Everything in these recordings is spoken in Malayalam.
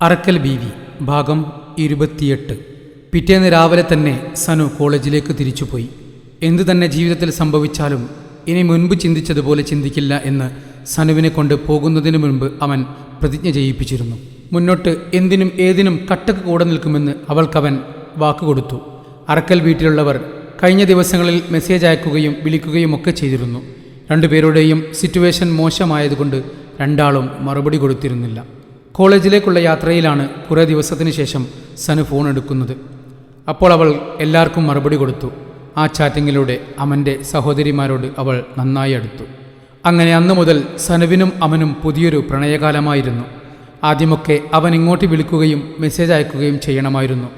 അറക്കൽ ബീവി ഭാഗം 28. പിറ്റേന്ന് രാവിലെ തന്നെ സനു കോളേജിലേക്ക് തിരിച്ചുപോയി. എന്തു തന്നെ ജീവിതത്തിൽ സംഭവിച്ചാലും ഇനി മുൻപ് ചിന്തിച്ചതുപോലെ ചിന്തിക്കില്ല എന്ന് സനുവിനെ കൊണ്ട് പോകുന്നതിന് മുൻപ് അവൻ പ്രതിജ്ഞ ചെയ്യിപ്പിച്ചിരുന്നു. മുന്നോട്ട് എന്തിനും ഏതിനും കട്ടക്ക് കൂടെ നിൽക്കുമെന്ന് അവൾക്കവൻ വാക്കുകൊടുത്തു. അറക്കൽ വീട്ടിലുള്ളവർ കഴിഞ്ഞ ദിവസങ്ങളിൽ മെസ്സേജ് അയക്കുകയും വിളിക്കുകയും ഒക്കെ ചെയ്തിരുന്നു. രണ്ടുപേരുടെയും സിറ്റുവേഷൻ മോശമായതുകൊണ്ട് രണ്ടാളും മറുപടി കൊടുത്തിരുന്നില്ല. കോളേജിലേക്കുള്ള യാത്രയിലാണ് കുറേ ദിവസത്തിന് ശേഷം സനു ഫോൺ എടുക്കുന്നത്. അപ്പോൾ അവൾ എല്ലാവർക്കും മറുപടി കൊടുത്തു. ആ ചാറ്റിങ്ങിലൂടെ അമൻ്റെ സഹോദരിമാരോട് അവൾ നന്നായി അടുത്തു. അങ്ങനെ അന്നു മുതൽ സനുവിനും അമനും പുതിയൊരു പ്രണയകാലമായിരുന്നു. ആദ്യമൊക്കെ അവൻ ഇങ്ങോട്ട് വിളിക്കുകയും മെസ്സേജ് അയക്കുകയും ചെയ്യണമായിരുന്നു.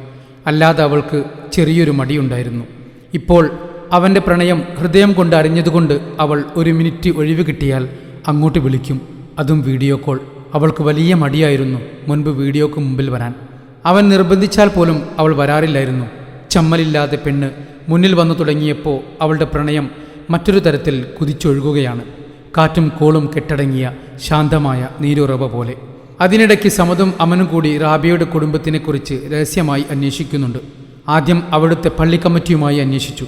അല്ലാതെ അവൾക്ക് ചെറിയൊരു മടിയുണ്ടായിരുന്നു. ഇപ്പോൾ അവൻ്റെ പ്രണയം ഹൃദയം കൊണ്ട് അറിഞ്ഞതുകൊണ്ട് അവൾ ഒരു മിനിറ്റ് ഒഴിവ് കിട്ടിയാൽ അങ്ങോട്ട് വിളിക്കും, അതും വീഡിയോ കോൾ. അവൾക്ക് വലിയ മടിയായിരുന്നു മുൻപ് വീഡിയോക്ക് മുമ്പിൽ വരാൻ. അവൻ നിർബന്ധിച്ചാൽ പോലും അവൾ വരാറില്ലായിരുന്നു. ചമ്മലില്ലാതെ പെണ്ണ് മുന്നിൽ വന്നു തുടങ്ങിയപ്പോൾ അവളുടെ പ്രണയം മറ്റൊരു തരത്തിൽ കുതിച്ചൊഴുകുകയാണ്. കാറ്റും കോളും കെട്ടടങ്ങിയ ശാന്തമായ നീരുറവ പോലെ. അതിനിടയ്ക്ക് സമതും അമനും കൂടി റാബിയയുടെ കുടുംബത്തിനെക്കുറിച്ച് രഹസ്യമായി അന്വേഷിക്കുന്നുണ്ട്. ആദ്യം അവിടുത്തെ പള്ളി കമ്മിറ്റിയുമായി അന്വേഷിച്ചു.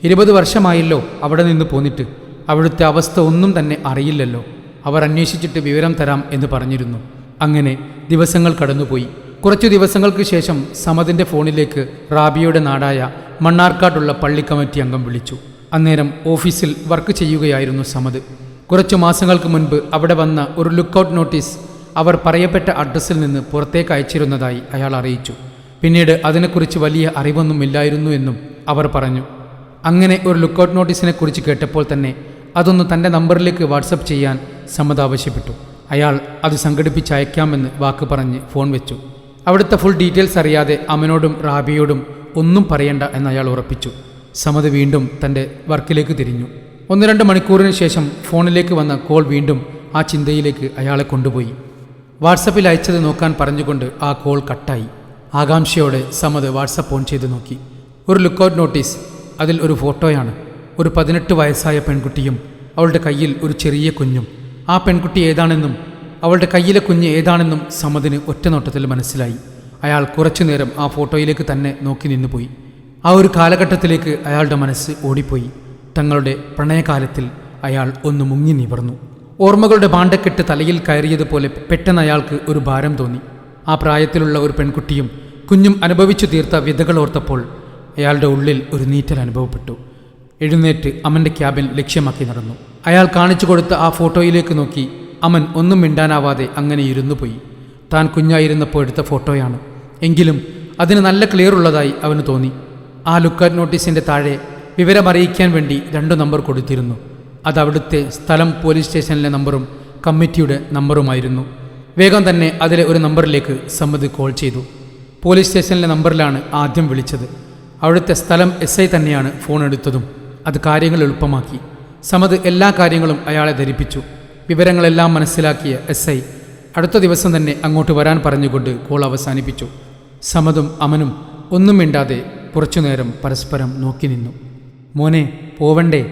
20 വർഷമായല്ലോ അവിടെ നിന്ന് പോന്നിട്ട്. അവിടുത്തെ അവസ്ഥ ഒന്നും തന്നെ അറിയില്ലല്ലോ. അവർ അന്വേഷിച്ചിട്ട് വിവരം തരാം എന്ന് പറഞ്ഞിരുന്നു. അങ്ങനെ ദിവസങ്ങൾ കടന്നുപോയി. കുറച്ചു ദിവസങ്ങൾക്ക് ശേഷം സമദിൻ്റെ ഫോണിലേക്ക് റാബിയയുടെ നാടായ മണ്ണാർക്കാടുള്ള പള്ളി കമ്മിറ്റി അംഗം വിളിച്ചു. അന്നേരം ഓഫീസിൽ വർക്ക് ചെയ്യുകയായിരുന്നു സമദ്. കുറച്ചു മാസങ്ങൾക്ക് മുൻപ് അവിടെ വന്ന ഒരു ലുക്കൗട്ട് നോട്ടീസ് അവർ പറയപ്പെട്ട അഡ്രസ്സിൽ നിന്ന് പുറത്തേക്ക് അയച്ചിരുന്നതായി അയാൾ അറിയിച്ചു. പിന്നീട് അതിനെക്കുറിച്ച് വലിയ അറിവൊന്നുമില്ലായിരുന്നു എന്നും അവർ പറഞ്ഞു. അങ്ങനെ ഒരു ലുക്കൗട്ട് നോട്ടീസിനെ കുറിച്ച് കേട്ടപ്പോൾ തന്നെ അതൊന്ന് തൻ്റെ നമ്പറിലേക്ക് വാട്സപ്പ് ചെയ്യാൻ സമദ് ആവശ്യപ്പെട്ടു. അയാൾ അത് സംഘടിപ്പിച്ച് അയക്കാമെന്ന് വാക്ക് പറഞ്ഞ് ഫോൺ വെച്ചു. അവിടുത്തെ ഫുൾ ഡീറ്റെയിൽസ് അറിയാതെ അമനോടും റാബിയോടും ഒന്നും പറയണ്ട എന്ന് അയാൾ ഉറപ്പിച്ചു. സമദ് വീണ്ടും തൻ്റെ വർക്കിലേക്ക് തിരിഞ്ഞു. 1-2 മണിക്കൂറിന് ശേഷം ഫോണിലേക്ക് വന്ന കോൾ വീണ്ടും ആ ചിന്തയിലേക്ക് അയാളെ കൊണ്ടുപോയി. വാട്സപ്പിൽ അയച്ചത് നോക്കാൻ പറഞ്ഞുകൊണ്ട് ആ കോൾ കട്ടായി. ആകാംക്ഷയോടെ സമദ് വാട്സപ്പ് ഓൺ ചെയ്ത് നോക്കി. ഒരു ലുക്കൗട്ട് നോട്ടീസ്. അതിൽ ഒരു ഫോട്ടോയാണ്. ഒരു 18 വയസ്സായ പെൺകുട്ടിയും അവളുടെ കയ്യിൽ ഒരു ചെറിയ കുഞ്ഞും. ആ പെൺകുട്ടി ഏതാണെന്നും അവളുടെ കയ്യിലെ കുഞ്ഞ് ഏതാണെന്നും സമദിന് ഒറ്റനോട്ടത്തിൽ മനസ്സിലായി. അയാൾ കുറച്ചുനേരം ആ ഫോട്ടോയിലേക്ക് തന്നെ നോക്കി നിന്നുപോയി. ആ ഒരു കാലഘട്ടത്തിലേക്ക് അയാളുടെ മനസ്സ് ഓടിപ്പോയി. തങ്ങളുടെ പ്രണയകാലത്തിൽ അയാൾ ഒന്ന് മുങ്ങി നിവർന്നു. ഓർമ്മകളുടെ ഭാണ്ഡക്കെട്ട് തലയിൽ കയറിയതുപോലെ പെട്ടെന്ന് അയാൾക്ക് ഒരു ഭാരം തോന്നി. ആ പ്രായത്തിലുള്ള ഒരു പെൺകുട്ടിയും കുഞ്ഞും അനുഭവിച്ചു തീർത്ത വ്യതകൾ ഓർത്തപ്പോൾ അയാളുടെ ഉള്ളിൽ ഒരു നീറ്റൽ അനുഭവപ്പെട്ടു. എഴുന്നേറ്റ് അമൻ്റെ ക്യാബിൻ ലക്ഷ്യമാക്കി നടന്നു. അയാൾ കാണിച്ചു കൊടുത്ത ആ ഫോട്ടോയിലേക്ക് നോക്കി. അമൻ ഒന്നും മിണ്ടാനാവാതെ അങ്ങനെ ഇരുന്നു പോയി. താൻ കുഞ്ഞായിരുന്നപ്പോൾ എടുത്ത ഫോട്ടോയാണ്. എങ്കിലും അതിന് നല്ല ക്ലിയർ ഉള്ളതായി അവന് തോന്നി. ആ ലുക്കൗട്ട് നോട്ടീസിൻ്റെ താഴെ വിവരമറിയിക്കാൻ വേണ്ടി 2 നമ്പർ കൊടുത്തിരുന്നു. അത് അവിടുത്തെ സ്ഥലം പോലീസ് സ്റ്റേഷനിലെ നമ്പറും കമ്മിറ്റിയുടെ നമ്പറുമായിരുന്നു. വേഗം തന്നെ അതിലെ ഒരു നമ്പറിലേക്ക് സമദ് കോൾ ചെയ്തു. പോലീസ് സ്റ്റേഷനിലെ നമ്പറിലാണ് ആദ്യം വിളിച്ചത്. അവിടുത്തെ സ്ഥലം SI തന്നെയാണ് ഫോൺ എടുത്തതും. അത് കാര്യങ്ങൾ എളുപ്പമാക്കി. സമദ് എല്ലാ കാര്യങ്ങളും അയാളെ ധരിപ്പിച്ചു. വിവരങ്ങളെല്ലാം മനസ്സിലാക്കിയ SI അടുത്ത ദിവസം തന്നെ അങ്ങോട്ട് വരാൻ പറഞ്ഞുകൊണ്ട് കോൾ അവസാനിപ്പിച്ചു. സമദും അമനും ഒന്നും മിണ്ടാതെ കുറച്ചുനേരം പരസ്പരം നോക്കി നിന്നു. മോനെ, പോവണ്ടേ?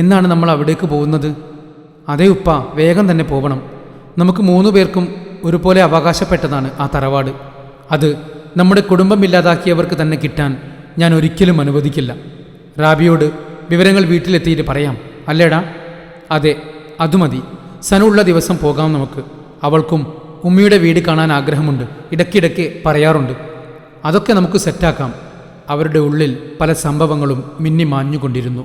എന്നാണ് നമ്മൾ അവിടേക്ക് പോകുന്നത്? അതേ ഉപ്പ, വേഗം തന്നെ പോവണം. നമുക്ക് 3 പേർക്കും ഒരുപോലെ അവകാശപ്പെട്ടതാണ് ആ തറവാട്. അത് നമ്മുടെ കുടുംബമില്ലാതാക്കിയവർക്ക് തന്നെ കിട്ടാൻ ഞാൻ ഒരിക്കലും അനുവദിക്കില്ല. റാബിയോട് വിവരങ്ങൾ വീട്ടിലെത്തിയിട്ട് പറയാം, അല്ലേടാ? അതെ, അതുമതി. സനു ഉള്ള ദിവസം പോകാം നമുക്ക്. അവൾക്കും ഉമ്മയുടെ വീട് കാണാൻ ആഗ്രഹമുണ്ട്. ഇടയ്ക്കിടയ്ക്ക് പറയാറുണ്ട്. അതൊക്കെ നമുക്ക് സെറ്റാക്കാം. അവരുടെ ഉള്ളിൽ പല സംഭവങ്ങളും മിന്നി മാഞ്ഞുകൊണ്ടിരുന്നു.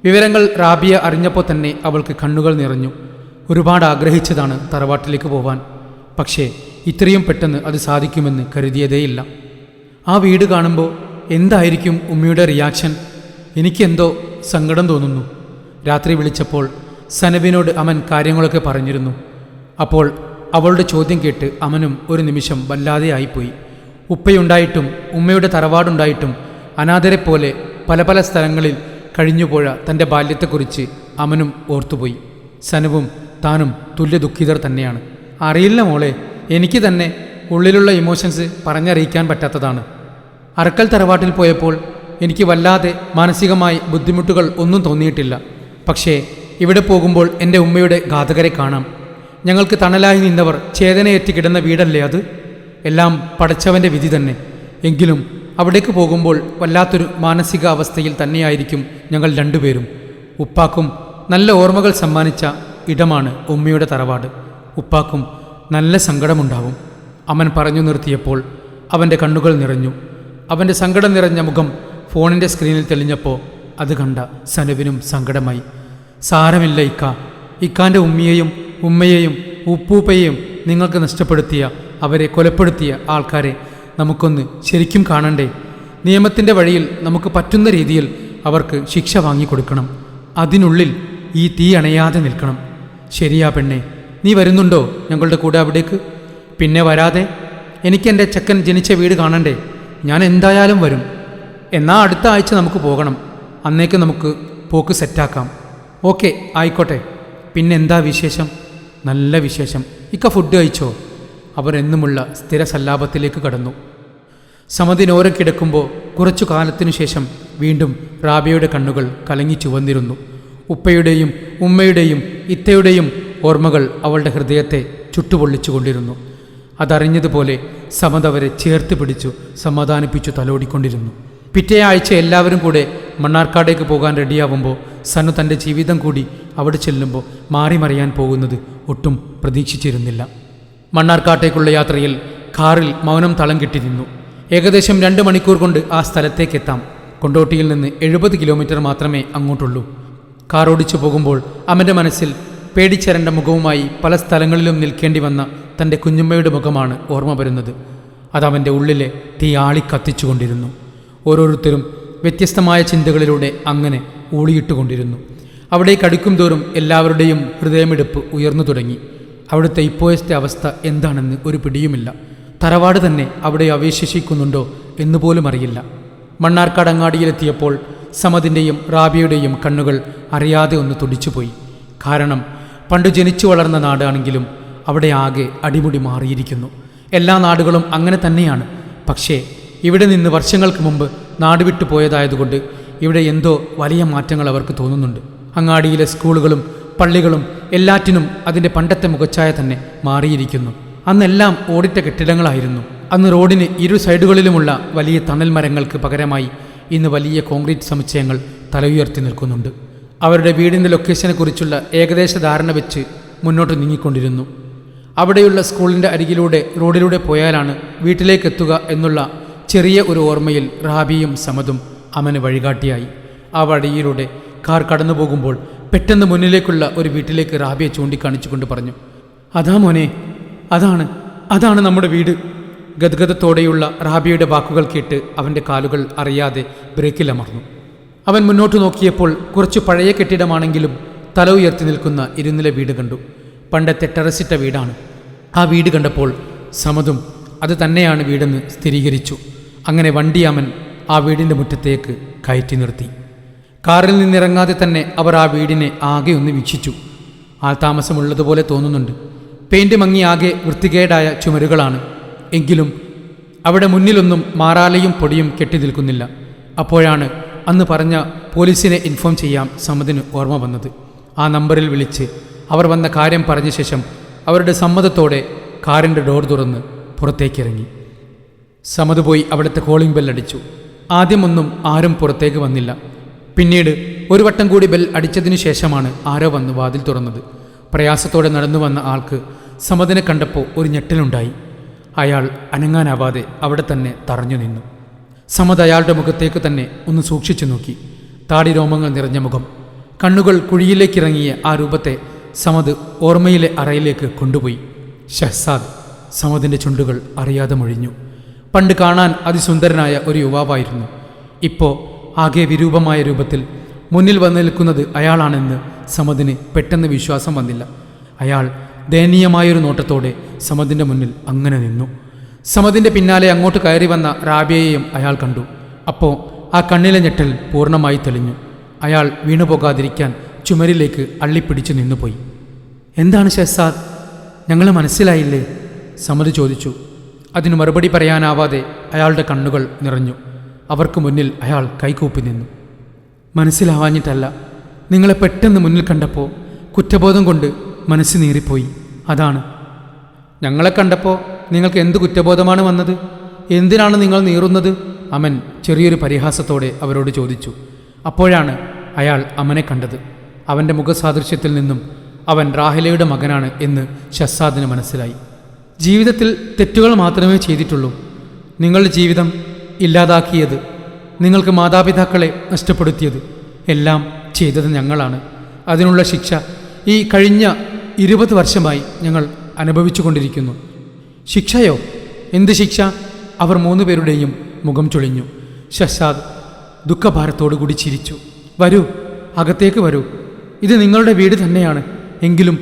വിവരങ്ങൾ റാബിയ അറിഞ്ഞപ്പോൾ തന്നെ അവൾക്ക് കണ്ണുകൾ നിറഞ്ഞു. ഒരുപാട് ആഗ്രഹിച്ചതാണ് തറവാട്ടിലേക്ക് പോവാൻ. പക്ഷേ ഇത്രയും പെട്ടെന്ന് അത് സാധിക്കുമെന്ന് കരുതിയതേയില്ല. ആ വീട് കാണുമ്പോൾ എന്തായിരിക്കും ഉമ്മയുടെ റിയാക്ഷൻ? എനിക്കെന്തോ സങ്കടം തോന്നുന്നു. രാത്രി വിളിച്ചപ്പോൾ സനവിനോട് അമൻ കാര്യങ്ങളൊക്കെ പറഞ്ഞിരുന്നു. അപ്പോൾ അവളുടെ ചോദ്യം കേട്ട് അമനും ഒരു നിമിഷം വല്ലാതെ ആയിപ്പോയി. ഉപ്പയുണ്ടായിട്ടും ഉമ്മയുടെ തറവാടുണ്ടായിട്ടും അനാഥരെപ്പോലെ പല പല സ്ഥലങ്ങളിൽ കഴിഞ്ഞുപോയ തൻ്റെ ബാല്യത്തെക്കുറിച്ച് അമനും ഓർത്തുപോയി. സനവും താനും തുല്യ ദുഃഖിതർ തന്നെയാണ്. അറിയില്ല മോളെ, എനിക്ക് തന്നെ ഉള്ളിലുള്ള ഇമോഷൻസ് പറഞ്ഞറിയിക്കാൻ പറ്റാത്തതാണ്. അറക്കൽ തറവാട്ടിൽ പോയപ്പോൾ എനിക്ക് വല്ലാതെ മാനസികമായി ബുദ്ധിമുട്ടുകൾ ഒന്നും തോന്നിയിട്ടില്ല. പക്ഷേ ഇവിടെ പോകുമ്പോൾ എൻ്റെ ഉമ്മയുടെ ഘാതകരെ കാണാം. ഞങ്ങൾക്ക് തണലായി നിന്നവർ ചേതനയേറ്റ് കിടന്ന വീടല്ലേ അത്? എല്ലാം പടച്ചവൻ്റെ വിധി തന്നെ. എങ്കിലും അവിടേക്ക് പോകുമ്പോൾ വല്ലാത്തൊരു മാനസികാവസ്ഥയിൽ തന്നെയായിരിക്കും ഞങ്ങൾ രണ്ടുപേരും. ഉപ്പാക്കും നല്ല ഓർമ്മകൾ സമ്മാനിച്ച ഇടമാണ് ഉമ്മയുടെ തറവാട്. ഉപ്പാക്കും നല്ല സങ്കടമുണ്ടാവും. അവൻ പറഞ്ഞു നിർത്തിയപ്പോൾ അവൻ്റെ കണ്ണുകൾ നിറഞ്ഞു. അവൻ്റെ സങ്കടം നിറഞ്ഞ മുഖം ഫോണിൻ്റെ സ്ക്രീനിൽ തെളിഞ്ഞപ്പോൾ അത് കണ്ട സനുവിനും സങ്കടമായി. സാരമില്ല ഇക്ക, ഇക്കാൻ്റെ ഉമ്മയെയും ഉമ്മയെയും ഉപ്പൂപ്പയെയും നിങ്ങൾക്ക് നഷ്ടപ്പെടുത്തിയ, അവരെ കൊലപ്പെടുത്തിയ ആൾക്കാരെ നമുക്കൊന്ന് ശരിക്കും കാണണ്ടേ? നിയമത്തിൻ്റെ വഴിയിൽ നമുക്ക് പറ്റുന്ന രീതിയിൽ അവർക്ക് ശിക്ഷ വാങ്ങിക്കൊടുക്കണം. അതിനുള്ളിൽ ഈ തീ അണയാതെ നിൽക്കണം. ശരിയാ പെണ്ണെ, നീ വരുന്നുണ്ടോ ഞങ്ങളുടെ കൂടെ അവിടേക്ക്? പിന്നെ വരാതെ? എനിക്കെൻ്റെ ചെക്കൻ ജനിച്ച വീട് കാണണ്ടേ? ഞാൻ എന്തായാലും വരും. എന്നാൽ അടുത്ത ആഴ്ച നമുക്ക് പോകണം. അന്നേക്ക് നമുക്ക് പോക്ക് സെറ്റാക്കാം. ഓക്കെ, ആയിക്കോട്ടെ. പിന്നെന്താ വിശേഷം? നല്ല വിശേഷം. ഇക്ക ഫുഡ് കഴിച്ചോ? അവർ എന്നുമുള്ള സ്ഥിര സല്ലാപത്തിലേക്ക് കടന്നു. സമതിനോരം കിടക്കുമ്പോൾ കുറച്ചു കാലത്തിനു ശേഷം വീണ്ടും റാബിയയുടെ കണ്ണുകൾ കലങ്ങി ചുവന്നിരുന്നു. ഉപ്പയുടെയും ഉമ്മയുടെയും ഇത്തയുടെയും ഓർമ്മകൾ അവളുടെ ഹൃദയത്തെ ചുട്ടുപൊള്ളിച്ചുകൊണ്ടിരുന്നു. അതറിഞ്ഞതുപോലെ സമത് അവരെ ചേർത്ത് പിടിച്ചു സമാധാനിപ്പിച്ചു തലോടിക്കൊണ്ടിരുന്നു. പിറ്റേ ആഴ്ച എല്ലാവരും കൂടെ മണ്ണാർക്കാടേക്ക് പോകാൻ റെഡിയാവുമ്പോൾ സനു തൻ്റെ ജീവിതം കൂടി അവിടെ ചെല്ലുമ്പോൾ മാറിമറിയാൻ പോകുന്നത് ഒട്ടും പ്രതീക്ഷിച്ചിരുന്നില്ല. മണ്ണാർക്കാട്ടേക്കുള്ള യാത്രയിൽ കാറിൽ മൗനം തളം കെട്ടി നിന്നു. ഏകദേശം 2 മണിക്കൂർ കൊണ്ട് ആ സ്ഥലത്തേക്കെത്താം. കൊണ്ടോട്ടിയിൽ നിന്ന് 70 കിലോമീറ്റർ മാത്രമേ അങ്ങോട്ടുള്ളൂ. കാർ ഓടിച്ചു പോകുമ്പോൾ അവൻ്റെ മനസ്സിൽ പേടിച്ചരണ്ട മുഖവുമായി പല സ്ഥലങ്ങളിലും നിൽക്കേണ്ടി വന്ന തൻ്റെ കുഞ്ഞുമ്മയുടെ മുഖമാണ് ഓർമ്മ വരുന്നത്. അതവൻ്റെ ഉള്ളിലെ തീ ആളിക്കത്തിച്ചുകൊണ്ടിരുന്നു. ഓരോരുത്തരും വ്യത്യസ്തമായ ചിന്തകളിലൂടെ അങ്ങനെ ഊളിയിട്ടുകൊണ്ടിരുന്നു. അവിടേക്ക് അടുക്കും തോറും എല്ലാവരുടെയും ഹൃദയമിടിപ്പ് ഉയർന്നു തുടങ്ങി. അവിടുത്തെ ഇപ്പോഴത്തെ അവസ്ഥ എന്താണെന്ന് ഒരു പിടിയുമില്ല. തറവാട് തന്നെ അവിടെ അവശേഷിക്കുന്നുണ്ടോ എന്നുപോലും അറിയില്ല. മണ്ണാർക്കാട് അങ്ങാടിയിലെത്തിയപ്പോൾ സമതിൻ്റെയും റാബിയുടെയും കണ്ണുകൾ അറിയാതെ ഒന്ന് തുടിച്ചുപോയി. കാരണം പണ്ട് ജനിച്ചു വളർന്ന നാടാണെങ്കിലും അവിടെ ആകെ അടിമുടി മാറിയിരിക്കുന്നു. എല്ലാ നാടുകളും അങ്ങനെ തന്നെയാണ്. പക്ഷേ ഇവിടെ നിന്ന് വർഷങ്ങൾക്ക് മുമ്പ് നാടുവിട്ടു പോയതായതുകൊണ്ട് ഇവിടെ എന്തോ വലിയ മാറ്റങ്ങൾ അവർക്ക് തോന്നുന്നുണ്ട്. അങ്ങാടിയിലെ സ്കൂളുകളും പള്ളികളും എല്ലാറ്റിനും അതിൻ്റെ പണ്ടത്തെ മുഖച്ഛായ തന്നെ മാറിയിരിക്കുന്നു. അന്നെല്ലാം ഓടിട്ട കെട്ടിടങ്ങളായിരുന്നു. അന്ന് റോഡിന് ഇരു സൈഡുകളിലുമുള്ള വലിയ തണൽ മരങ്ങൾക്ക് പകരമായി ഇന്ന് വലിയ കോൺക്രീറ്റ് സമുച്ചയങ്ങൾ തലയുയർത്തി നിൽക്കുന്നുണ്ട്. അവരുടെ വീടിൻ്റെ ലൊക്കേഷനെക്കുറിച്ചുള്ള ഏകദേശ ധാരണ വെച്ച് മുന്നോട്ട് നീങ്ങിക്കൊണ്ടിരുന്നു. അവിടെയുള്ള സ്കൂളിൻ്റെ അരികിലൂടെ റോഡിലൂടെ പോയാലാണ് വീട്ടിലേക്കെത്തുക എന്നുള്ള ചെറിയ ഒരു ഓർമ്മയിൽ റാബിയും സമതും അവന് വഴികാട്ടിയായി. ആ വഴിയിലൂടെ കാർ കടന്നു പോകുമ്പോൾ പെട്ടെന്ന് മുന്നിലേക്കുള്ള ഒരു വീട്ടിലേക്ക് റാബിയെ ചൂണ്ടിക്കാണിച്ചുകൊണ്ട് പറഞ്ഞു, അതാ മോനെ, അതാണ് നമ്മുടെ വീട്. ഗദ്ഗദത്തോടെയുള്ള റാബിയുടെ വാക്കുകൾ കേട്ട് അവൻ്റെ കാലുകൾ അറിയാതെ ബ്രേക്കിലമർന്നു. അവൻ മുന്നോട്ട് നോക്കിയപ്പോൾ കുറച്ചു പഴയ കെട്ടിടമാണെങ്കിലും തല ഉയർത്തി നിൽക്കുന്ന ഇരുനില വീട് കണ്ടു. പണ്ടത്തെ ടെറസിട്ട വീടാണ്. ആ വീട് കണ്ടപ്പോൾ സമതും അത് തന്നെയാണ് വീടെന്ന് സ്ഥിരീകരിച്ചു. അങ്ങനെ വണ്ടി അവൻ ആ വീടിൻ്റെ മുറ്റത്തേക്ക് കയറ്റി നിർത്തി. കാറിൽ നിന്നിറങ്ങാതെ തന്നെ അവർ ആ വീടിനെ ആകെ ഒന്ന് വീക്ഷിച്ചു. ആൾതാമസമുള്ളതുപോലെ തോന്നുന്നുണ്ട്. പെയിൻറ് മങ്ങി ആകെ വൃത്തികേടായ ചുമരുകളാണ്. എങ്കിലും അവിടെ മുന്നിലൊന്നും മാറാലയും പൊടിയും കെട്ടി നിൽക്കുന്നില്ല. അപ്പോഴാണ് അന്ന് പറഞ്ഞ പോലീസിനെ ഇൻഫോം ചെയ്യാം സമതിന് ഓർമ്മ വന്നത്. ആ നമ്പറിൽ വിളിച്ച് അവർ വന്ന കാര്യം പറഞ്ഞ ശേഷം അവരുടെ സമ്മതത്തോടെ കാറിൻ്റെ ഡോർ തുറന്ന് പുറത്തേക്കിറങ്ങി. സമത് പോയി അവിടുത്തെ കോളിംഗ് ബെൽ അടിച്ചു. ആദ്യമൊന്നും ആരും പുറത്തേക്ക് വന്നില്ല. പിന്നീട് ഒരു വട്ടം കൂടി ബെൽ അടിച്ചതിനു ശേഷമാണ് ആരോ വന്ന് വാതിൽ തുറന്നത്. പ്രയാസത്തോടെ നടന്നു വന്ന ആൾക്ക് സമതിനെ കണ്ടപ്പോൾ ഒരു ഞെട്ടലുണ്ടായി. അയാൾ അനങ്ങാനാവാതെ അവിടെ തന്നെ തറഞ്ഞു നിന്നു. സമത് അയാളുടെ മുഖത്തേക്ക് തന്നെ ഒന്ന് സൂക്ഷിച്ചു നോക്കി. താടി രോമങ്ങൾ നിറഞ്ഞ മുഖം, കണ്ണുകൾ കുഴിയിലേക്കിറങ്ങിയ ആ രൂപത്തെ സമത് ഓർമ്മയിലെ അറയിലേക്ക് കൊണ്ടുപോയി. ഷഹ്സാദ്. സമതിൻ്റെ ചുണ്ടുകൾ അറിയാതെ മൊഴിഞ്ഞു. പണ്ട് കാണാൻ അതിസുന്ദരനായ ഒരു യുവാവായിരുന്നു. ഇപ്പോൾ ആകെ വിരൂപമായ രൂപത്തിൽ മുന്നിൽ വന്നു നിൽക്കുന്നത് അയാളാണെന്ന് സമതിന് പെട്ടെന്ന് വിശ്വാസം വന്നില്ല. അയാൾ ദയനീയമായൊരു നോട്ടത്തോടെ സമതിൻ്റെ മുന്നിൽ അങ്ങനെ നിന്നു. സമതിൻ്റെ പിന്നാലെ അങ്ങോട്ട് കയറി വന്ന റാബിയയെയും അയാൾ കണ്ടു. അപ്പോൾ ആ കണ്ണിലെ ഞെട്ടൽ പൂർണ്ണമായി തെളിഞ്ഞു. അയാൾ വീണുപോകാതിരിക്കാൻ ചുമരിലേക്ക് അള്ളിപ്പിടിച്ചു നിന്നുപോയി. എന്താണ് ഷഹ്സാദ്, ഞങ്ങൾ മനസ്സിലായില്ലേ? സമത് ചോദിച്ചു. അതിന് മറുപടി പറയാനാവാതെ അയാളുടെ കണ്ണുകൾ നിറഞ്ഞു. അവർക്ക് മുന്നിൽ അയാൾ കൈകൂപ്പി നിന്നു. മനസ്സിലാവാഞ്ഞിട്ടല്ല, നിങ്ങളെ പെട്ടെന്ന് മുന്നിൽ കണ്ടപ്പോൾ കുറ്റബോധം കൊണ്ട് മനസ്സ് നീറിപ്പോയി, അതാണ്. ഞങ്ങളെ കണ്ടപ്പോൾ നിങ്ങൾക്ക് എന്ത് കുറ്റബോധമാണ് വന്നത്? എന്തിനാണ് നിങ്ങൾ നീറുന്നത്? അമൻ ചെറിയൊരു പരിഹാസത്തോടെ അവരോട് ചോദിച്ചു. അപ്പോഴാണ് അയാൾ അമനെ കണ്ടത്. അവൻ്റെ മുഖസാദൃശ്യത്തിൽ നിന്നും അവൻ റാഹിലയുടെ മകനാണ് എന്ന് ഷഹ്സാദിന് മനസ്സിലായി. ജീവിതത്തിൽ തെറ്റുകൾ മാത്രമേ ചെയ്തിട്ടുള്ളൂ. നിങ്ങളുടെ ജീവിതം ഇല്ലാതാക്കിയത്, നിങ്ങൾക്ക് മാതാപിതാക്കളെ നഷ്ടപ്പെടുത്തിയത് എല്ലാം ചെയ്തത് ഞങ്ങളാണ്. അതിനുള്ള ശിക്ഷ ഈ കഴിഞ്ഞ 20 വർഷമായി ഞങ്ങൾ അനുഭവിച്ചു കൊണ്ടിരിക്കുന്നു. ശിക്ഷയോ? എന്ത് ശിക്ഷ? അവർ 3 പേരുടെയും മുഖം ചൊളിഞ്ഞു. ഷഹ്സാദ് ദുഃഖഭാരത്തോടു കൂടി ചിരിച്ചു. വരൂ, അകത്തേക്ക് വരൂ. ഇത് നിങ്ങളുടെ വീട് തന്നെയാണ്. എങ്കിലും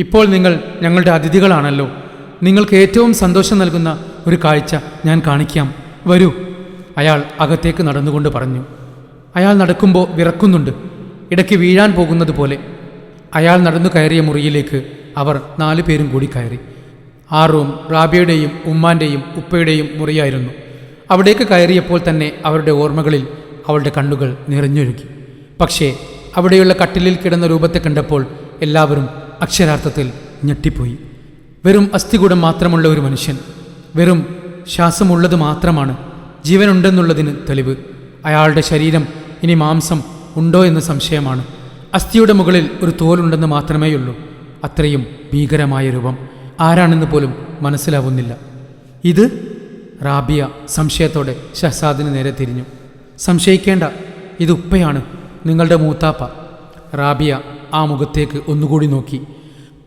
ഇപ്പോൾ നിങ്ങൾ ഞങ്ങളുടെ അതിഥികളാണല്ലോ. നിങ്ങൾക്ക് ഏറ്റവും സന്തോഷം നൽകുന്ന ഒരു കാഴ്ച ഞാൻ കാണിക്കാം. വരൂ, അയാൾ അകത്തേക്ക് നടന്നുകൊണ്ട് പറഞ്ഞു. അയാൾ നടക്കുമ്പോൾ വിറക്കുന്നുണ്ട്, ഇടയ്ക്ക് വീഴാൻ പോകുന്നത് പോലെ. അയാൾ നടന്നു കയറിയ മുറിയിലേക്ക് അവർ 4 പേരും കൂടി കയറി. ആ റൂം റാബിയുടെയും ഉമ്മാൻ്റെയും ഉപ്പയുടെയും മുറിയായിരുന്നു. അവിടേക്ക് കയറിയപ്പോൾ തന്നെ അവരുടെ ഓർമ്മകളിൽ അവളുടെ കണ്ണുകൾ നിറഞ്ഞൊഴുകി. പക്ഷേ അവിടെയുള്ള കട്ടിലിൽ കിടന്ന രൂപത്തെ കണ്ടപ്പോൾ എല്ലാവരും അക്ഷരാർത്ഥത്തിൽ ഞെട്ടിപ്പോയി. വെറും അസ്ഥികൂടം മാത്രമുള്ള ഒരു മനുഷ്യൻ, വെറും ശ്വാസമുള്ളത് മാത്രമാണ് ജീവനുണ്ടെന്നുള്ളതിന് തെളിവ്. അയാളുടെ ശരീരം ഇനി മാംസം ഉണ്ടോ എന്ന് സംശയമാണ്. അസ്ഥിയുടെ മുകളിൽ ഒരു തോലുണ്ടെന്ന് മാത്രമേയുള്ളൂ. അത്രയും ഭീകരമായ രൂപം. ആരാണെന്ന് പോലും മനസ്സിലാവുന്നില്ല. ഇത്? റാബിയ സംശയത്തോടെ ഷഹ്സാദിന് നേരെ തിരിഞ്ഞു. സംശയിക്കേണ്ട, ഇത് ഉപ്പയാണ്, നിങ്ങളുടെ മൂത്താപ്പ. റാബിയ ആ മുഖത്തേക്ക് ഒന്നുകൂടി നോക്കി.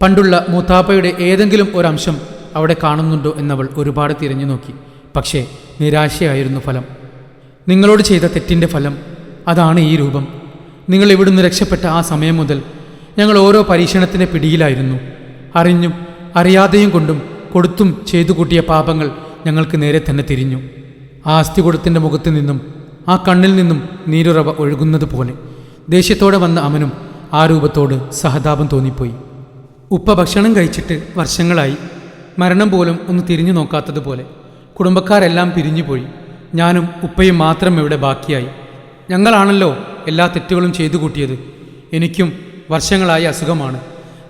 പണ്ടുള്ള മൂത്താപ്പയുടെ ഏതെങ്കിലും ഒരംശം അവിടെ കാണുന്നുണ്ടോ എന്നവൾ ഒരുപാട് തിരഞ്ഞു നോക്കി. പക്ഷേ നിരാശയായിരുന്നു ഫലം. നിങ്ങളോട് ചെയ്ത തെറ്റിൻ്റെ ഫലം അതാണ് ഈ രൂപം. നിങ്ങൾ ഇവിടുന്ന് രക്ഷപ്പെട്ട ആ സമയം മുതൽ ഞങ്ങൾ ഓരോ പരീക്ഷണത്തിൻ്റെ പിടിയിലായിരുന്നു. അറിഞ്ഞും അറിയാതെയും കൊണ്ടും കൊടുത്തും ചെയ്തു കൂട്ടിയ പാപങ്ങൾ ഞങ്ങൾക്ക് നേരെ തന്നെ തിരിഞ്ഞു. ആ അസ്ഥികൂടത്തിൻ്റെ മുഖത്തു നിന്നും ആ കണ്ണിൽ നിന്നും നീരുറവ ഒഴുകുന്നത് പോലെ ദേഷ്യത്തോടെ വന്ന അമനും ആ രൂപത്തോട് സഹതാപം തോന്നിപ്പോയി. ഉപ്പ ഭക്ഷണം കഴിച്ചിട്ട് വർഷങ്ങളായി. മരണം പോലും ഒന്ന് തിരിഞ്ഞു നോക്കാത്തതുപോലെ. കുടുംബക്കാരെല്ലാം പിരിഞ്ഞുപോയി. ഞാനും ഉപ്പയും മാത്രം ഇവിടെ ബാക്കിയായി. ഞങ്ങളാണല്ലോ എല്ലാ തെറ്റുകളും ചെയ്തു കൂട്ടിയത്. എനിക്കും വർഷങ്ങളായ അസുഖമാണ്.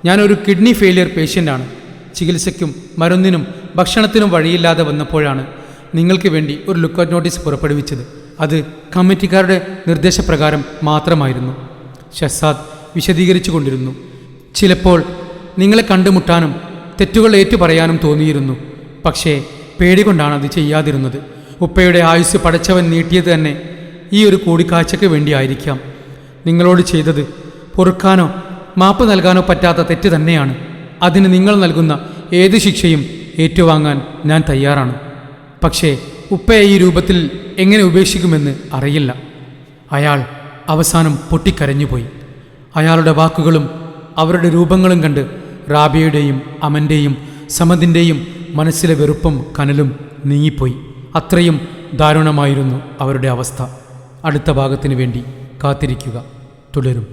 ഞാനൊരു കിഡ്നി ഫെയിലിയർ പേഷ്യൻ്റാണ്. ചികിത്സയ്ക്കും മരുന്നിനും ഭക്ഷണത്തിനും വഴിയില്ലാതെ വന്നപ്പോഴാണ് നിങ്ങൾക്ക് വേണ്ടി ഒരു ലുക്കൗട്ട് നോട്ടീസ് പുറപ്പെടുവിച്ചത്. അത് കമ്മിറ്റിക്കാരുടെ നിർദ്ദേശപ്രകാരം മാത്രമായിരുന്നു. ഷഹ്സാദ് വിശദീകരിച്ചു കൊണ്ടിരുന്നു. ചിലപ്പോൾ നിങ്ങളെ കണ്ടുമുട്ടാനും തെറ്റുകൾ ഏറ്റുപറയാനും തോന്നിയിരുന്നു. പക്ഷേ പേടികൊണ്ടാണ് അത് ചെയ്യാതിരുന്നത്. ഉപ്പയുടെ ആയുസ് പടച്ചവൻ നീട്ടിയത് തന്നെ ഈ ഒരു കൂടിക്കാഴ്ചയ്ക്ക് വേണ്ടിയായിരിക്കാം. നിങ്ങളോട് ചെയ്തത് പൊറുക്കാനോ മാപ്പ് നൽകാനോ പറ്റാത്ത തെറ്റ് തന്നെയാണ്. അതിന് നിങ്ങൾ നൽകുന്ന ഏത് ശിക്ഷയും ഏറ്റുവാങ്ങാൻ ഞാൻ തയ്യാറാണ്. പക്ഷേ ഉപ്പയെ ഈ രൂപത്തിൽ എങ്ങനെ ഉപേക്ഷിക്കുമെന്ന് അറിയില്ല. അയാൾ അവസാനം പൊട്ടിക്കരഞ്ഞുപോയി. അയാളുടെ വാക്കുകളും അവരുടെ രൂപങ്ങളും കണ്ട് റാബിയയുടെയും അമൻ്റെയും സമദിൻ്റെയും മനസ്സിലെ വെറുപ്പും കനലും നീങ്ങിപ്പോയി. അത്രയും ദാരുണമായിരുന്നു അവരുടെ അവസ്ഥ. അടുത്ത ഭാഗത്തിനു വേണ്ടി കാത്തിരിക്കുക. തുടരും.